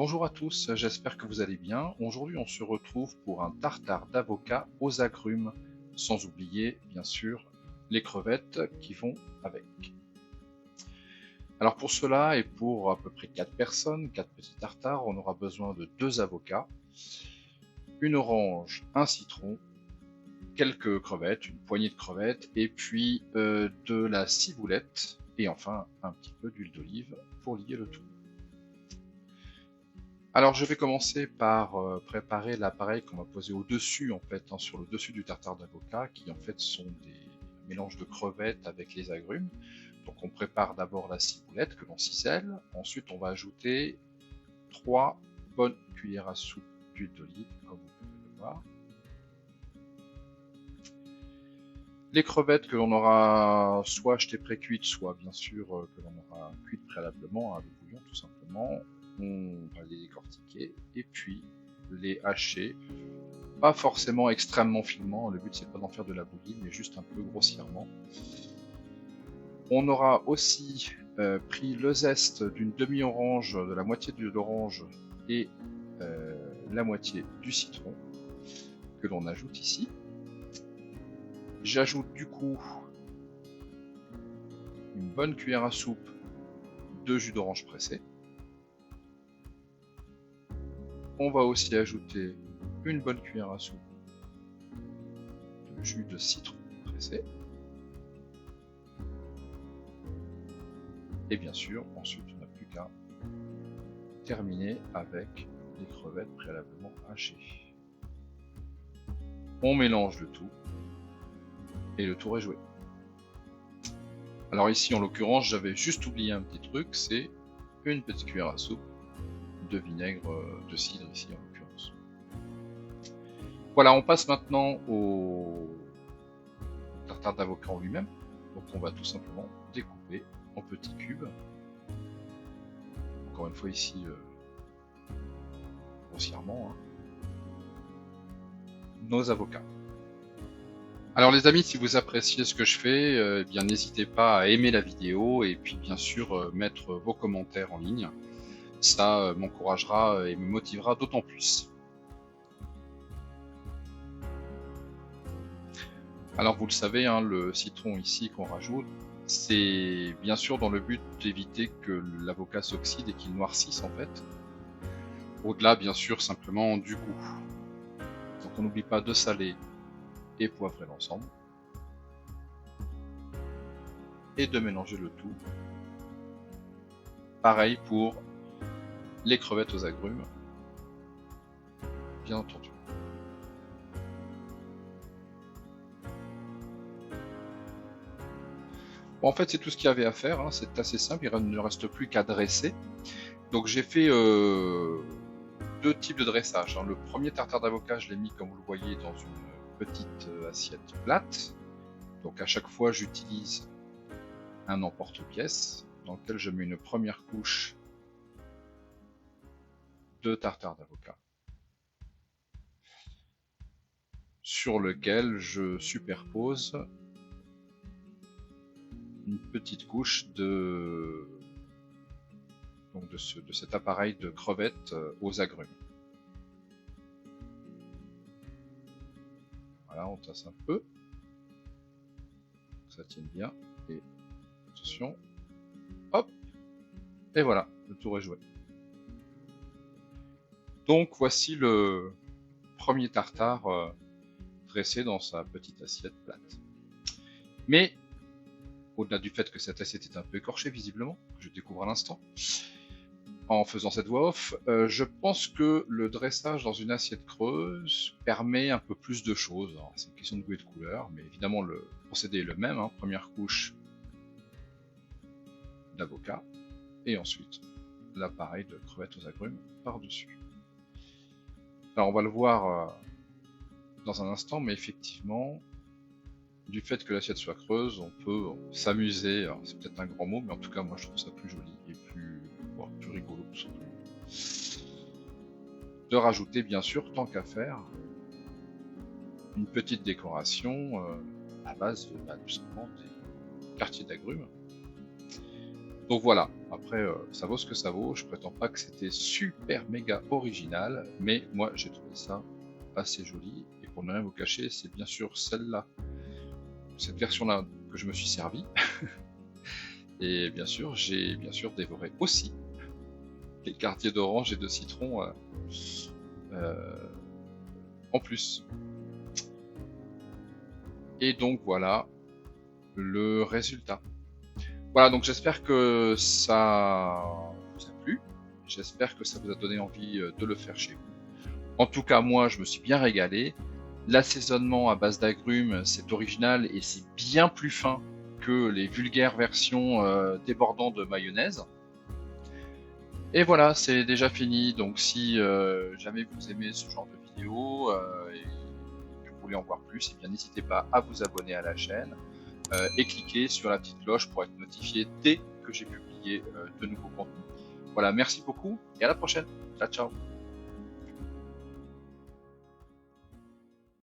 Bonjour à tous, j'espère que vous allez bien. Aujourd'hui, on se retrouve pour un tartare d'avocat aux agrumes, sans oublier, bien sûr, les crevettes qui vont avec. Alors pour cela, et pour à peu près 4 personnes, 4 petits tartares, on aura besoin de 2 avocats, une orange, un citron, quelques crevettes, une poignée de crevettes, et puis de la ciboulette, et enfin un petit peu d'huile d'olive pour lier le tout. Alors je vais commencer par préparer l'appareil qu'on va poser au-dessus en fait, sur le dessus du tartare d'avocat, qui en fait sont des mélanges de crevettes avec les agrumes. Donc on prépare d'abord la ciboulette que l'on cisèle, ensuite on va ajouter 3 bonnes cuillères à soupe d'huile d'olive, comme vous pouvez le voir. Les crevettes que l'on aura soit achetées pré-cuites, soit bien sûr que l'on aura cuites préalablement, avec bouillon tout simplement, on va les décortiquer et puis les hacher, pas forcément extrêmement finement, le but c'est pas d'en faire de la bouillie, mais juste un peu grossièrement. On aura aussi pris le zeste d'une demi-orange, de la moitié de l'orange et la moitié du citron que l'on ajoute ici. J'ajoute du coup une bonne cuillère à soupe de jus d'orange pressé. On va aussi ajouter une bonne cuillère à soupe de jus de citron pressé. Et bien sûr, ensuite, on n'a plus qu'à terminer avec les crevettes préalablement hachées. On mélange le tout et le tour est joué. Alors ici, en l'occurrence, j'avais juste oublié un petit truc, c'est une petite cuillère à soupe de vinaigre de cidre ici en l'occurrence. Voilà, on passe maintenant au tartare d'avocat en lui-même. Donc on va tout simplement découper en petits cubes. Encore une fois ici, grossièrement, nos avocats. Alors les amis, si vous appréciez ce que je fais, eh bien n'hésitez pas à aimer la vidéo et puis bien sûr mettre vos commentaires en ligne. Ça m'encouragera et me motivera d'autant plus. Alors vous le savez, le citron ici qu'on rajoute, c'est bien sûr dans le but d'éviter que l'avocat s'oxyde et qu'il noircisse en fait. Au-delà bien sûr simplement du goût. Donc on n'oublie pas de saler et poivrer l'ensemble. Et de mélanger le tout. Pareil pour les crevettes aux agrumes, bien entendu. Bon, en fait, c'est tout ce qu'il y avait à faire, c'est assez simple, il ne reste plus qu'à dresser. Donc j'ai fait 2 types de dressage. Le premier tartare d'avocat, je l'ai mis, comme vous le voyez, dans une petite assiette plate. Donc à chaque fois, j'utilise un emporte-pièce dans lequel je mets une première couche de tartare d'avocat, sur lequel je superpose une petite couche de cet appareil de crevettes aux agrumes. Voilà, on tasse un peu, ça tienne bien, et attention, hop, et voilà, le tour est joué. Donc voici le premier tartare dressé dans sa petite assiette plate. Mais au-delà du fait que cette assiette est un peu écorchée visiblement, que je découvre à l'instant, en faisant cette voix off, je pense que le dressage dans une assiette creuse permet un peu plus de choses. C'est une question de goût et de couleur, mais évidemment le procédé est le même. Première couche d'avocat, et ensuite l'appareil de crevettes aux agrumes par-dessus. Alors on va le voir dans un instant, mais effectivement, du fait que l'assiette soit creuse, on peut s'amuser, c'est peut-être un grand mot, mais en tout cas moi je trouve ça plus joli et plus rigolo tout simplement. De rajouter bien sûr, tant qu'à faire, une petite décoration à base de tout simplement des quartiers d'agrumes. Donc voilà, Après, ça vaut ce que ça vaut. Je prétends pas que c'était super méga original, mais moi j'ai trouvé ça assez joli. Et pour ne rien vous cacher, c'est bien sûr celle-là, cette version-là que je me suis servi. Et bien sûr, j'ai bien sûr dévoré aussi les quartiers d'orange et de citron en plus. Et donc voilà le résultat. Voilà, donc j'espère que ça vous a plu. J'espère que ça vous a donné envie de le faire chez vous. En tout cas, moi, je me suis bien régalé. L'assaisonnement à base d'agrumes, c'est original et c'est bien plus fin que les vulgaires versions débordant de mayonnaise. Et voilà, c'est déjà fini. Donc si jamais vous aimez ce genre de vidéo et que vous voulez en voir plus, eh bien n'hésitez pas à vous abonner à la chaîne et cliquer sur la petite cloche pour être notifié dès que j'ai publié de nouveaux contenus. Voilà, merci beaucoup et à la prochaine. Ciao, ciao.